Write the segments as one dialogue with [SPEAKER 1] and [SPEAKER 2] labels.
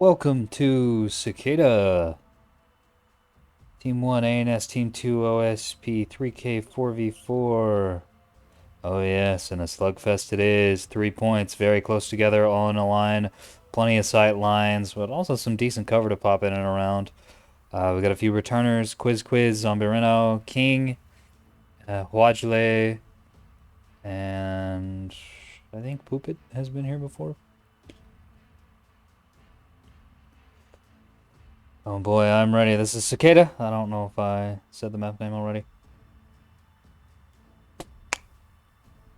[SPEAKER 1] Welcome to Cicada. Team 1 ANS, Team 2 OSP, 3K 4v4. Oh yes, and a slugfest it is. 3 points, very close together, all in a line. Plenty of sight lines, but also some decent cover to pop in and around. We got a few returners, Quiz, Zombirino, King, Huajle, and I think Poopit has been here before. Oh boy, I'm ready. This is Cicada. I don't know if I said the map name already.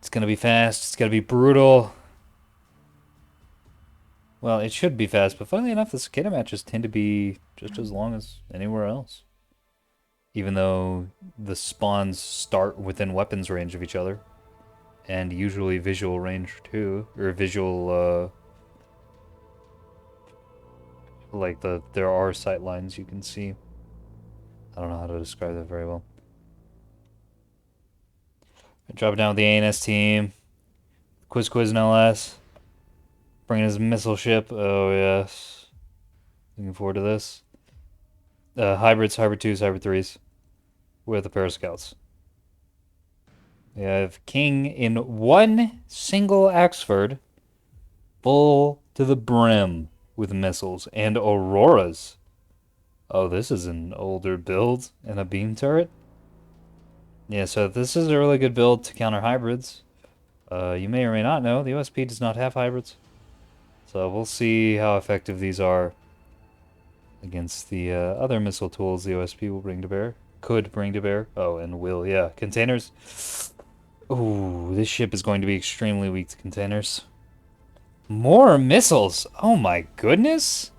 [SPEAKER 1] It's gonna be fast. It's gonna be brutal. Well, it should be fast, but funnily enough, the Cicada matches tend to be just as long as anywhere else. Even though the spawns start within weapons range of each other. And usually visual range too. Or visual, like there are sight lines you can see. I don't know how to describe that very well. Drop it down with the ANS team. Quiz no less. Bringing his missile ship. Oh, yes. Looking forward to this. Hybrids, hybrid 2s, hybrid 3s. With a pair of scouts. We have King in one single Axford. Full to the brim with missiles and auroras. Oh, this is an older build and a beam turret. Yeah, so this is a really good build to counter hybrids. You may or may not know, the OSP does not have hybrids. So we'll see how effective these are against the other missile tools the OSP will bring to bear. Could bring to bear. Oh, and will, yeah. Containers. Ooh, this ship is going to be extremely weak to containers. More missiles! Oh my goodness!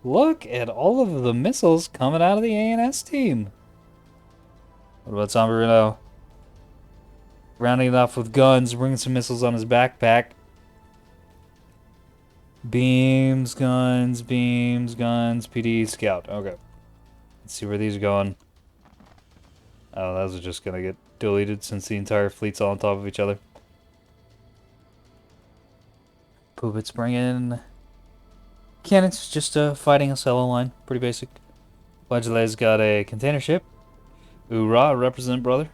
[SPEAKER 1] Look at all of the missiles coming out of the ANS team. What about Sombrero? Rounding it off with guns, bringing some missiles on his backpack. Beams, guns, PD, scout. Okay. Let's see where these are going. Oh, those are just gonna get deleted since the entire fleet's all on top of each other. Poopit's bringing cannons, just fighting a solo line. Pretty basic. Flagelet's got a container ship. Hoorah, represent, brother.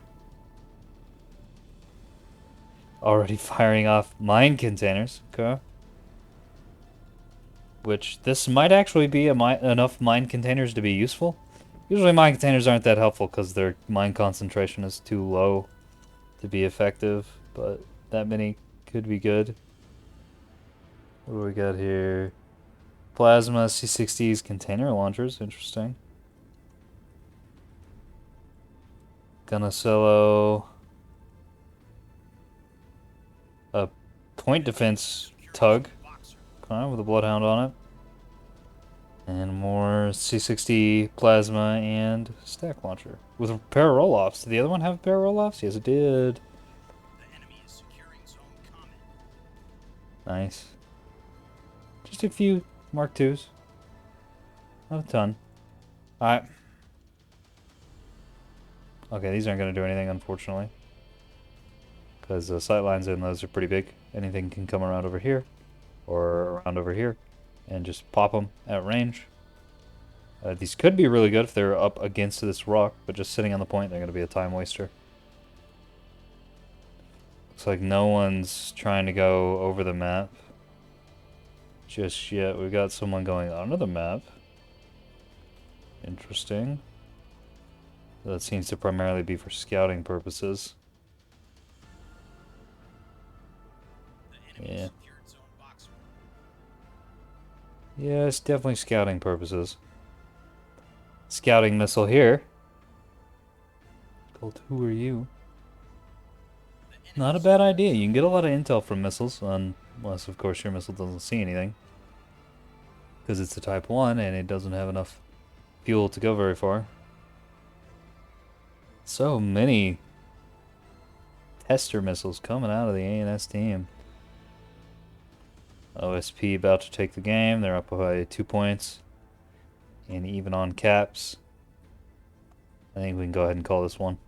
[SPEAKER 1] Already firing off mine containers. Okay. Which, this might actually be enough mine containers to be useful. Usually mine containers aren't that helpful because their mine concentration is too low to be effective, but that many could be good. What do we got here? Plasma, C60s, container launchers, interesting. Gunnacello. A point defense tug. Okay, with a bloodhound on it. And more C60 plasma and stack launcher. With a pair of roll-offs. Did the other one have a pair of roll-offs? Yes, it did. Nice. Just a few Mark IIs. Not a ton. Alright. Okay, these aren't going to do anything, unfortunately. Because the sight lines in those are pretty big. Anything can come around over here. Or around over here. And just pop them at range. These could be really good if they're up against this rock. But just sitting on the point, they're going to be a time waster. Looks like no one's trying to go over the map just yet. We've got someone going under the map. Interesting. That seems to primarily be for scouting purposes. Yeah. Yeah, it's definitely scouting purposes. Scouting missile here. Gold, who are you? Not a bad idea. You can get a lot of intel from missiles, unless, of course, your missile doesn't see anything. Because it's a Type 1 and it doesn't have enough fuel to go very far. So many tester missiles coming out of the ANS team. OSP about to take the game. They're up by 2 points. And even on caps. I think we can go ahead and call this one.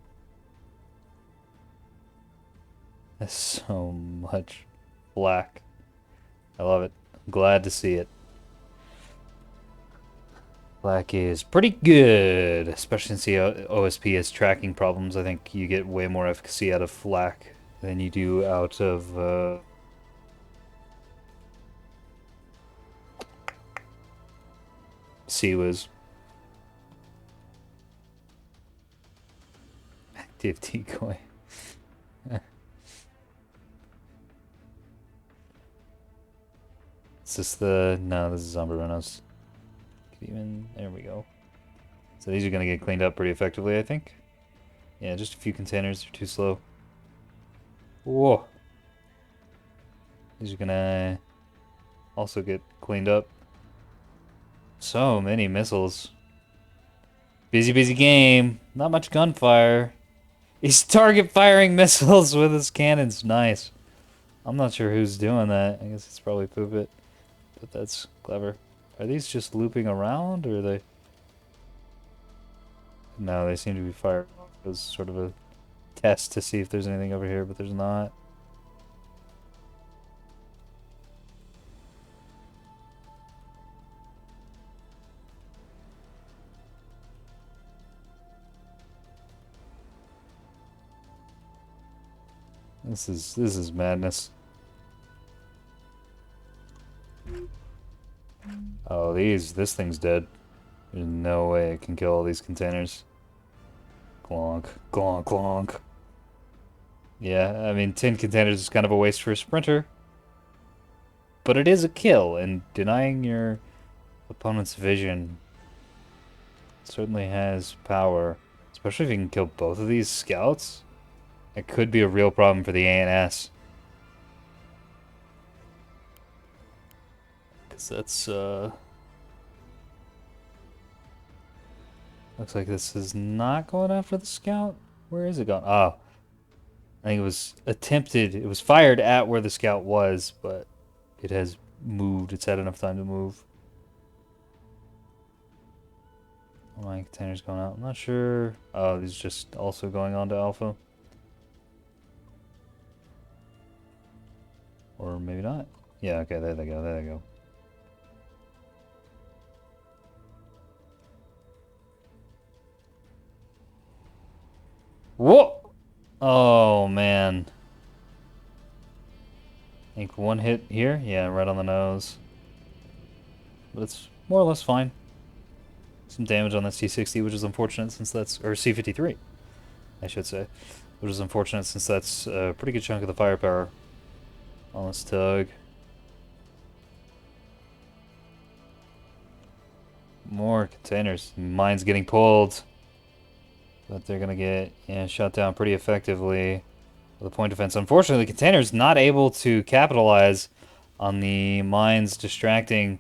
[SPEAKER 1] That's so much black. I love it. I'm glad to see it. Flak is pretty good, especially since the OSP has tracking problems. I think you get way more efficacy out of flak than you do out of Sea-Wiz. Active decoy. Is this the... No, this is Zombirenos. Even... There we go. So these are going to get cleaned up pretty effectively, I think. Yeah, just a few containers. They're too slow. Whoa. These are going to also get cleaned up. So many missiles. Busy, busy game. Not much gunfire. He's target firing missiles with his cannons. Nice. I'm not sure who's doing that. I guess it's probably Poopit. But that's clever. Are these just looping around, or are they... No, they seem to be fired off as sort of a test to see if there's anything over here, but there's not. This is madness. Oh, this thing's dead. There's no way it can kill all these containers. Glonk, glonk, glonk. Yeah, I mean, 10 containers is kind of a waste for a sprinter. But it is a kill, and denying your opponent's vision certainly has power. Especially if you can kill both of these scouts. It could be a real problem for the ANS. Because that's, looks like this is not going after the scout. Where is it going? Oh. I think it was attempted. It was fired at where the scout was, but it has moved. It's had enough time to move. My container's going out. I'm not sure. Oh, these just also going on to Alpha. Or maybe not. Yeah, okay, there they go. There they go. Whoa! Oh, man. I think one hit here. Yeah, right on the nose. But it's more or less fine. Some damage on that C60, which is unfortunate since that's... Or C53, I should say. Which is unfortunate since that's a pretty good chunk of the firepower on this tug. More containers. Mine's getting pulled. But they're going to get shot down pretty effectively with a point defense. Unfortunately, the container's not able to capitalize on the mines distracting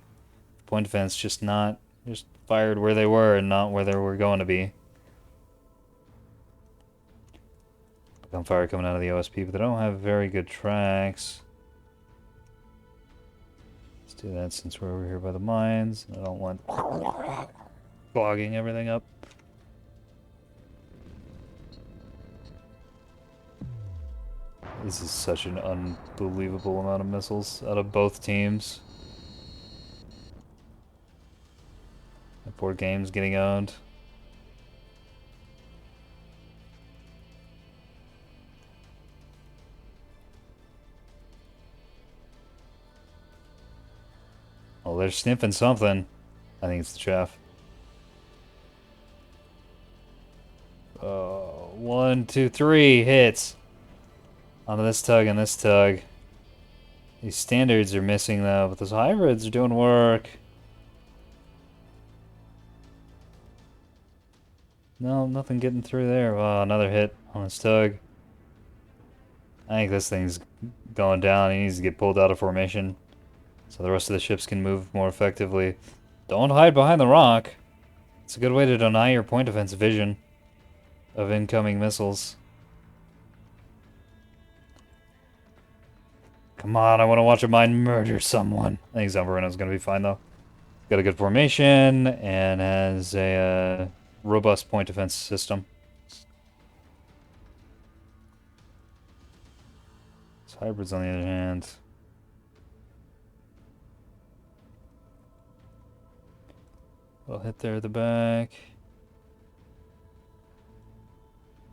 [SPEAKER 1] point defense. Just fired where they were and not where they were going to be. Gunfire coming out of the OSP, but they don't have very good tracks. Let's do that since we're over here by the mines. I don't want clogging everything up. This is such an unbelievable amount of missiles out of both teams. That poor game's getting owned. Oh, they're sniffing something. I think it's the chaff. 1, 2, 3 hits. Onto this tug and this tug. These standards are missing though, but those hybrids are doing work. No, nothing getting through there. Oh, another hit on this tug. I think this thing's going down. He needs to get pulled out of formation so the rest of the ships can move more effectively. Don't hide behind the rock. It's a good way to deny your point defense vision of incoming missiles. Come on, I want to watch a mine murder someone. I think Zombirenos going to be fine, though. Got a good formation and has a robust point defense system. This hybrids, on the other hand... We'll hit there at the back.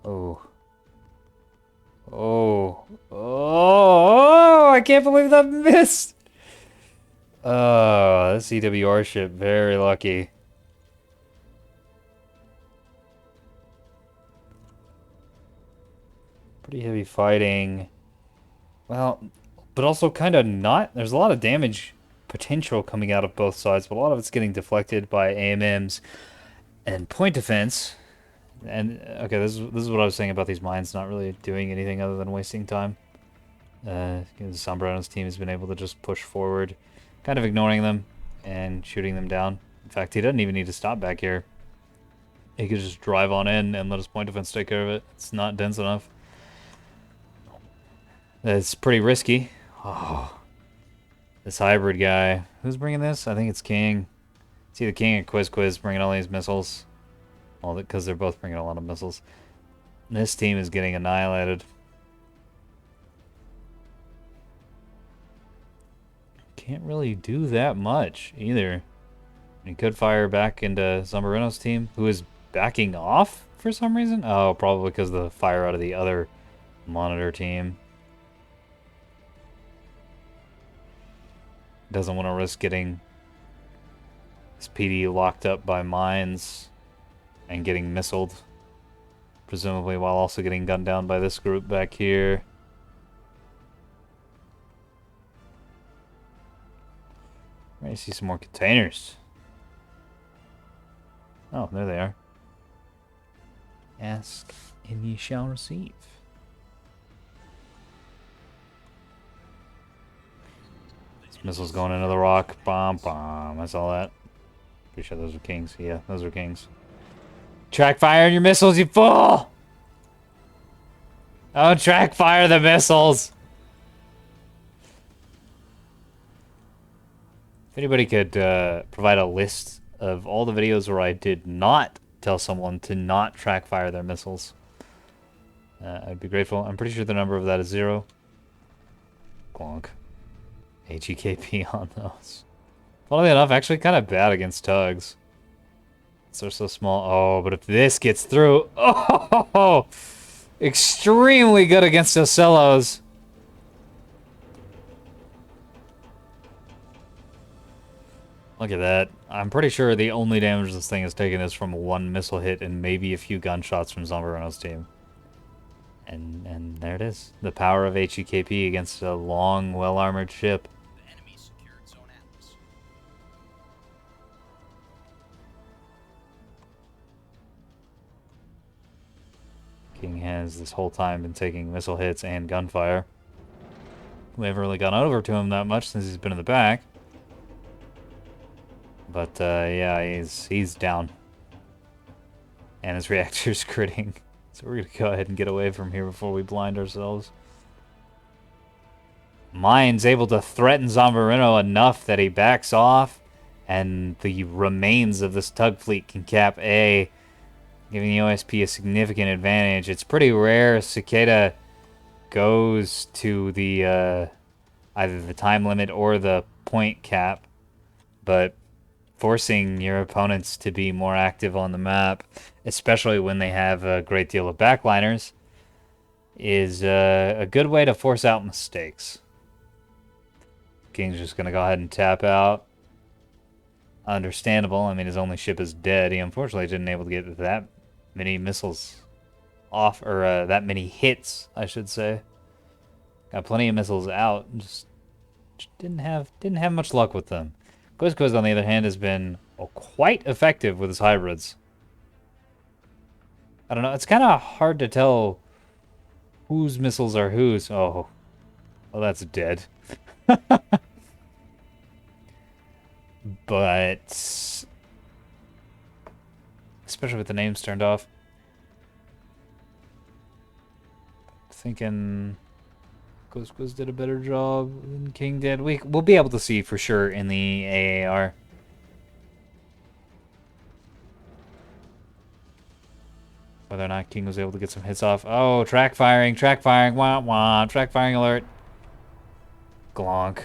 [SPEAKER 1] Oh. Oh. Oh, I can't believe that missed. Oh, this EWR ship, very lucky. Pretty heavy fighting. Well, but also kind of not. There's a lot of damage potential coming out of both sides, but a lot of it's getting deflected by AMMs and point defense. And okay, this is what I was saying about these mines not really doing anything other than wasting time. Sombrano's team has been able to just push forward, kind of ignoring them and shooting them down. In fact, he doesn't even need to stop back here. He could just drive on in and let his point defense take care of it. It's not dense enough. It's pretty risky. Oh, this hybrid guy. Who's bringing this? I think it's King. It's either King or Quiz bringing all these missiles. Well, because they're both bringing a lot of missiles. This team is getting annihilated. Can't really do that much either. He could fire back into Zambarino's team, who is backing off for some reason. Oh, probably because of the fire out of the other monitor team. Doesn't want to risk getting his PD locked up by mines and getting missiled. Presumably while also getting gunned down by this group back here. I see some more containers. Oh, there they are. Ask and ye shall receive. This missile's going into the rock. Bomb, bomb. I saw that. Pretty sure those are Kings. Yeah, those are Kings. Track fire your missiles, you fool! Oh, track fire the missiles! If anybody could provide a list of all the videos where I did not tell someone to not track fire their missiles, I'd be grateful. I'm pretty sure the number of that is 0. Glonk. HEKP on those. Funnily enough, actually kind of bad against tugs. They're so small. Oh, but if this gets through... Oh! Extremely good against Ocellos. Look at that. I'm pretty sure the only damage this thing has taken is from one missile hit and maybe a few gunshots from Zambarino's team. And there it is. The power of HEKP against a long, well-armored ship.
[SPEAKER 2] The enemy secured Zone Atlas.
[SPEAKER 1] King has this whole time been taking missile hits and gunfire. We haven't really gone over to him that much since he's been in the back. But yeah, he's down. And his reactor's critting. So we're going to go ahead and get away from here before we blind ourselves. Mine's able to threaten Zambarino enough that he backs off. And the remains of this tug fleet can cap A, giving the OSP a significant advantage. It's pretty rare Cicada goes to the either the time limit or the point cap. But forcing your opponents to be more active on the map, especially when they have a great deal of backliners, is a good way to force out mistakes. King's just going to go ahead and tap out. Understandable. I mean, his only ship is dead. He unfortunately didn't able to get that many missiles off, or that many hits, I should say. Got plenty of missiles out. Just didn't have much luck with them. Quiz, on the other hand, has been quite effective with his hybrids. I don't know. It's kind of hard to tell whose missiles are whose. Oh, well, that's dead. But especially with the names turned off. Thinking Quiz did a better job than King did. We'll be able to see for sure in the AAR. Whether or not King was able to get some hits off. Oh, track firing, wah wah, track firing alert. Glonk.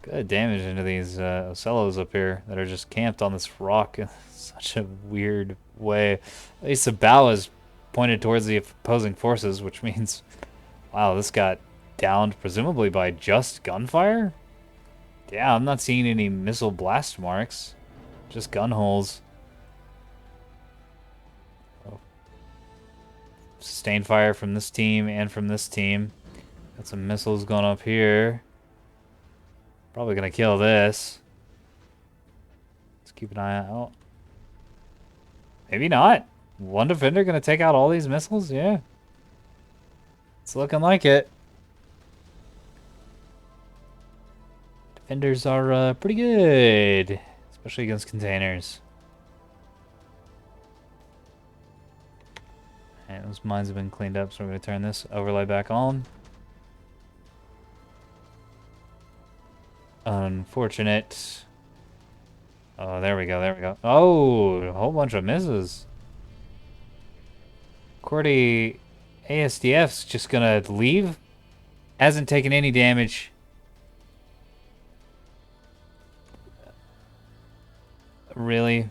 [SPEAKER 1] Good damage into these Ocellos up here that are just camped on this rock in such a weird way. At least the bow is pointed towards the opposing forces, which means, wow, this got downed presumably by just gunfire? Yeah, I'm not seeing any missile blast marks. Just gun holes. Oh. Sustained fire from this team and from this team. Got some missiles going up here. Probably gonna kill this. Let's keep an eye out. Maybe not. One defender gonna take out all these missiles? Yeah. It's looking like it. Defenders are pretty good, especially against containers. And those mines have been cleaned up, so we're going to turn this overlay back on. Unfortunate. Oh, there we go, there we go. Oh, a whole bunch of misses. Cordy ASDF's just going to leave. Hasn't taken any damage. Really?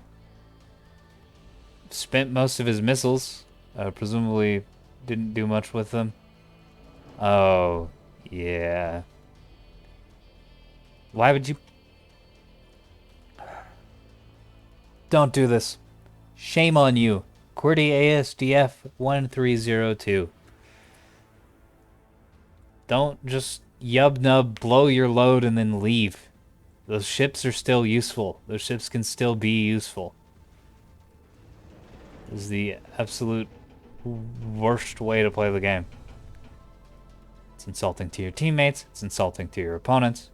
[SPEAKER 1] Spent most of his missiles. Presumably didn't do much with them. Oh, yeah. Why would you... Don't do this. Shame on you. QWERTY ASDF 1302. Don't just yub-nub, blow your load, and then leave. Those ships are still useful. Those ships can still be useful. This is the absolute worst way to play the game. It's insulting to your teammates. It's insulting to your opponents.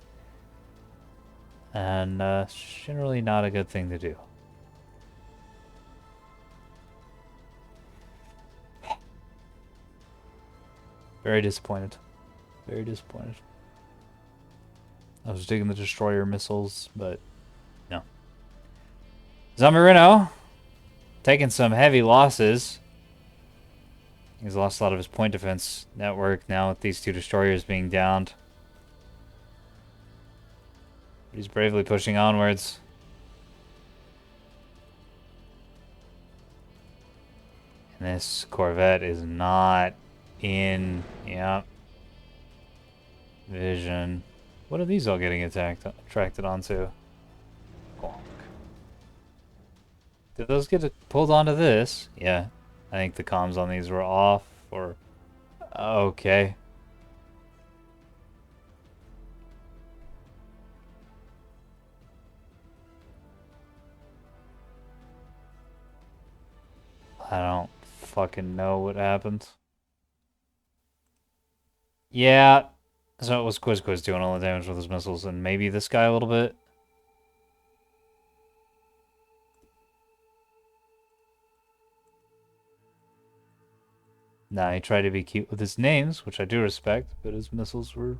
[SPEAKER 1] And generally not a good thing to do. Very disappointed. Very disappointed. I was digging the destroyer missiles, but no. Zamorino taking some heavy losses. He's lost a lot of his point defense network now with these two destroyers being downed. But he's bravely pushing onwards. And this Corvette is not in, yeah, vision. What are these all getting attracted onto? Bonk. Did those get pulled onto this? Yeah. I think the comms on these were off, or... Okay. I don't fucking know what happened. Yeah. So it was Quiz doing all the damage with his missiles, and maybe this guy a little bit. Nah, he tried to be cute with his names, which I do respect, but his missiles were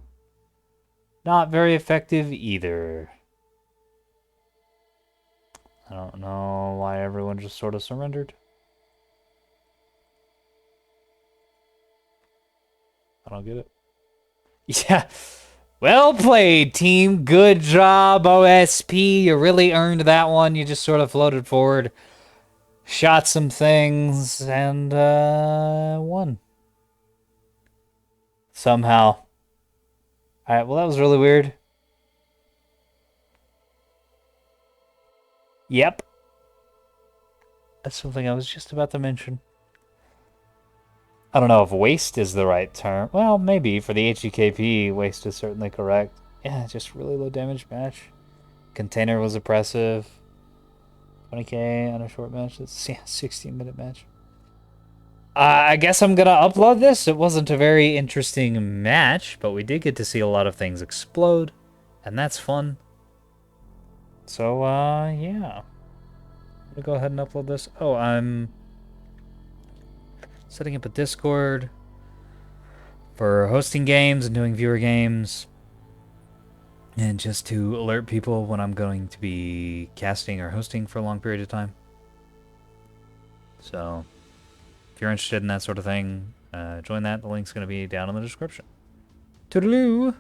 [SPEAKER 1] not very effective either. I don't know why everyone just sort of surrendered. I don't get it. Yeah. Well played, team. Good job, OSP. You really earned that one. You just sort of floated forward, shot some things, and won. Somehow. Alright, well that was really weird. Yep. That's something I was just about to mention. I don't know if waste is the right term. Well, maybe. For the HEKP, waste is certainly correct. Yeah, just really low damage match. Container was oppressive. 20k on a short match. That's, yeah, 16-minute match. I guess I'm gonna upload this. It wasn't a very interesting match, but we did get to see a lot of things explode, and that's fun. So, yeah. I'm gonna go ahead and upload this. Oh, I'm setting up a Discord for hosting games and doing viewer games, and just to alert people when I'm going to be casting or hosting for a long period of time. So if you're interested in that sort of thing, join that. The link's going to be down in the description. Toodaloo!